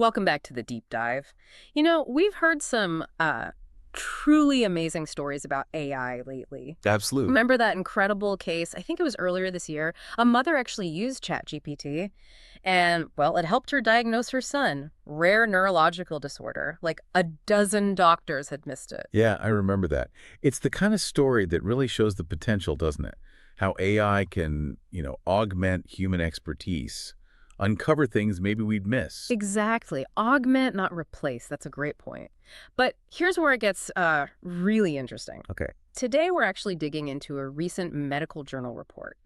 Welcome back to the deep dive. We've heard some truly amazing stories about AI lately. Absolutely. Remember that incredible case, I think it was earlier this year, a mother actually used ChatGPT and, well, it helped her diagnose her son, rare neurological disorder. Like a dozen doctors had missed it. Yeah, I remember that. It's the kind of story that really shows the potential, doesn't it? How AI can, augment human expertise, uncover things maybe we'd miss. Exactly. Augment, not replace. That's a great point. But here's where it gets really interesting. Okay. Today, we're actually digging into a recent medical journal report,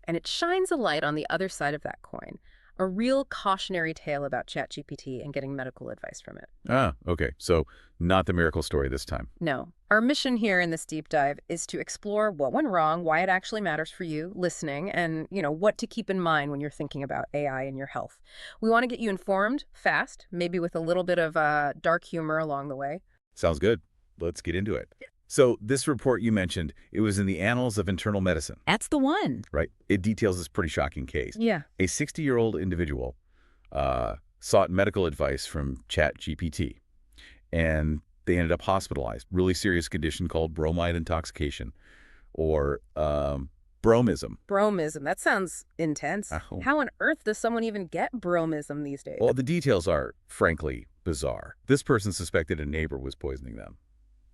and it shines a light on the other side of that coin, a real cautionary tale about ChatGPT and getting medical advice from it. Ah, okay. So not the miracle story this time. No. Our mission here in this deep dive is to explore what went wrong, why it actually matters for you listening, and, what to keep in mind when you're thinking about AI and your health. We want to get you informed, fast, maybe with a little bit of dark humor along the way. Sounds good. Let's get into it. So this report you mentioned, it was in the Annals of Internal Medicine, That's the one. right? It details this pretty shocking case. Yeah. A 60-year-old individual sought medical advice from ChatGPT, and they ended up hospitalized. Really serious condition called bromide intoxication, or bromism. Bromism. That sounds intense. Oh. How on earth does someone even get bromism these days? Well, the details are, frankly, bizarre. This person suspected a neighbor was poisoning them.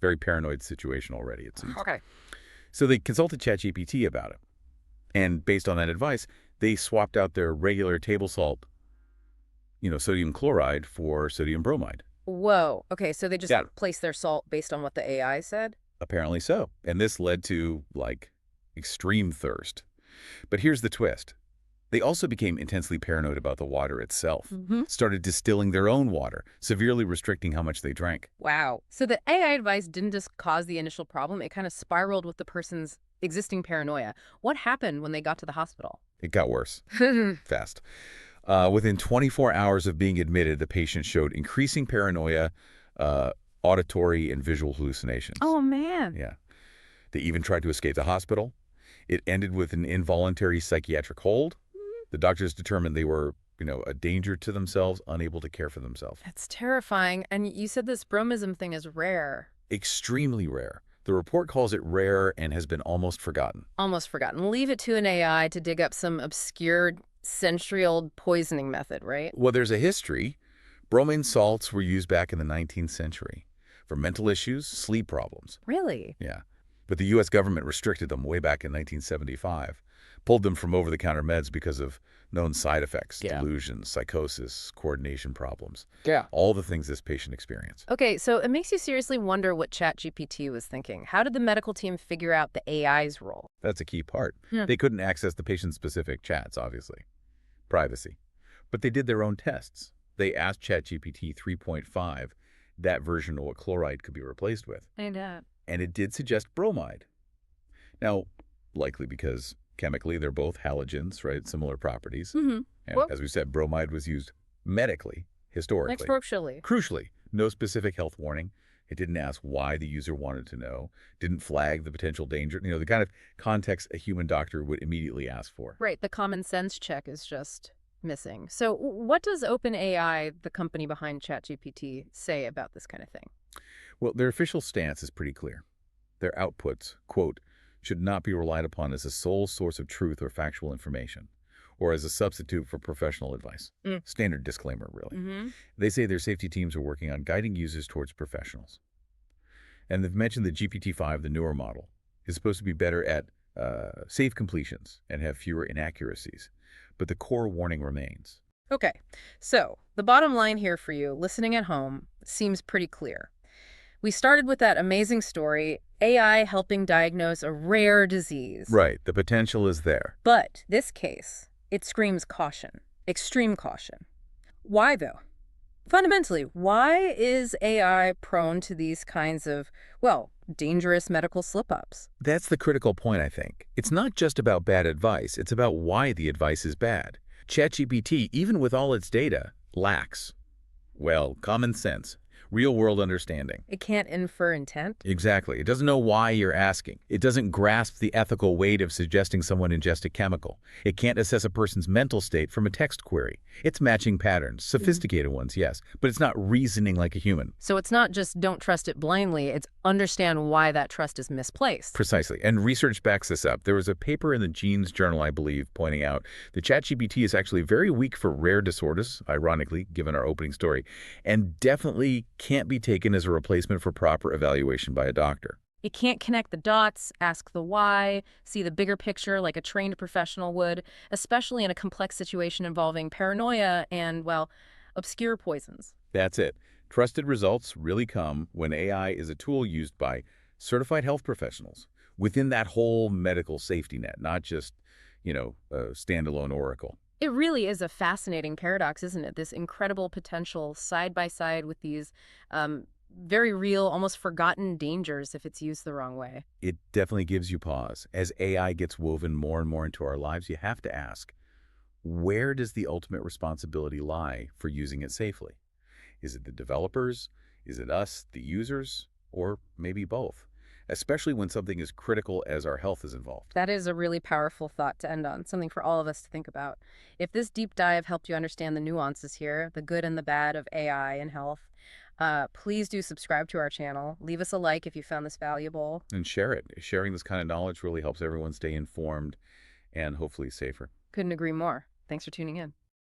Very paranoid situation already, it seems. Okay. So they consulted ChatGPT about it. And based on that advice, they swapped out their regular table salt, sodium chloride for sodium bromide. Whoa. Okay, so they just Yeah. placed their salt based on what the AI said? Apparently so. And this led to, extreme thirst. But here's the twist. They also became intensely paranoid about the water itself. Started distilling their own water, severely restricting how much they drank. Wow. So the AI advice didn't just cause the initial problem, it kind of spiraled with the person's existing paranoia. What happened when they got to the hospital? It got worse, fast. Within 24 hours of being admitted, the patient showed increasing paranoia, auditory and visual hallucinations. Oh, man. Yeah. They even tried to escape the hospital. It ended with an involuntary psychiatric hold. The doctors determined they were, a danger to themselves, unable to care for themselves. That's terrifying. And you said this bromism thing is rare. Extremely rare. The report calls it rare and has been almost forgotten. Almost forgotten. Leave it to an AI to dig up some obscure century-old poisoning method, right? Well, there's a history. Bromine salts were used back in the 19th century for mental issues, sleep problems. Really? Yeah. But the U.S. government restricted them way back in 1975, pulled them from over-the-counter meds because of known side effects, delusions, psychosis, coordination problems. Yeah. All the things this patient experienced. Okay, so it makes you seriously wonder what ChatGPT was thinking. How did the medical team figure out the AI's role? That's a key part. Yeah. They couldn't access the patient-specific chats, obviously. Privacy. But they did their own tests. They asked ChatGPT 3.5 that version of what chloride could be replaced with. And it did suggest bromide. Now, likely because chemically they're both halogens, right? Similar properties. And Well, as we said, bromide was used medically, historically. Crucially, no specific health warning. It didn't ask why the user wanted to know, didn't flag the potential danger, the kind of context a human doctor would immediately ask for. Right, the common sense check is just missing. So what does OpenAI, the company behind ChatGPT, say about this kind of thing? Well, their official stance is pretty clear. Their outputs, quote, should not be relied upon as a sole source of truth or factual information, or as a substitute for professional advice. Standard disclaimer, really. They say their safety teams are working on guiding users towards professionals. And they've mentioned that GPT-5, the newer model, is supposed to be better at safe completions and have fewer inaccuracies. But the core warning remains. Okay, so the bottom line here for you, listening at home, seems pretty clear. We started with that amazing story, AI helping diagnose a rare disease. Right, the potential is there. But this case, it screams caution, extreme caution. Why, though? Fundamentally, why is AI prone to these kinds of, dangerous medical slip-ups? That's the critical point, I think. It's not just about bad advice, it's about why the advice is bad. ChatGPT, even with all its data, lacks, common sense, real-world understanding. It can't infer intent? Exactly. It doesn't know why you're asking. It doesn't grasp the ethical weight of suggesting someone ingest a chemical. It can't assess a person's mental state from a text query. It's matching patterns, sophisticated ones, yes, but it's not reasoning like a human. So it's not just don't trust it blindly, it's understand why that trust is misplaced. Precisely. And research backs this up. There was a paper in the Genes Journal, I believe, pointing out that ChatGPT is actually very weak for rare disorders, ironically, given our opening story, and definitely can't be taken as a replacement for proper evaluation by a doctor. It can't connect the dots, ask the why, see the bigger picture like a trained professional would, especially in a complex situation involving paranoia and, well, obscure poisons. That's it. Trusted results really come when AI is a tool used by certified health professionals within that whole medical safety net, not just, a standalone oracle. It really is a fascinating paradox, isn't it? This incredible potential side by side with these very real, almost forgotten dangers if it's used the wrong way. It definitely gives you pause. As AI gets woven more and more into our lives, you have to ask, where does the ultimate responsibility lie for using it safely? Is it the developers? Is it us, the users? Or maybe both? Especially when something as critical as our health is involved. That is a really powerful thought to end on, something for all of us to think about. If this deep dive helped you understand the nuances here, the good and the bad of AI and health, please do subscribe to our channel. Leave us a like if you found this valuable. And share it. Sharing this kind of knowledge really helps everyone stay informed and hopefully safer. Couldn't agree more. Thanks for tuning in.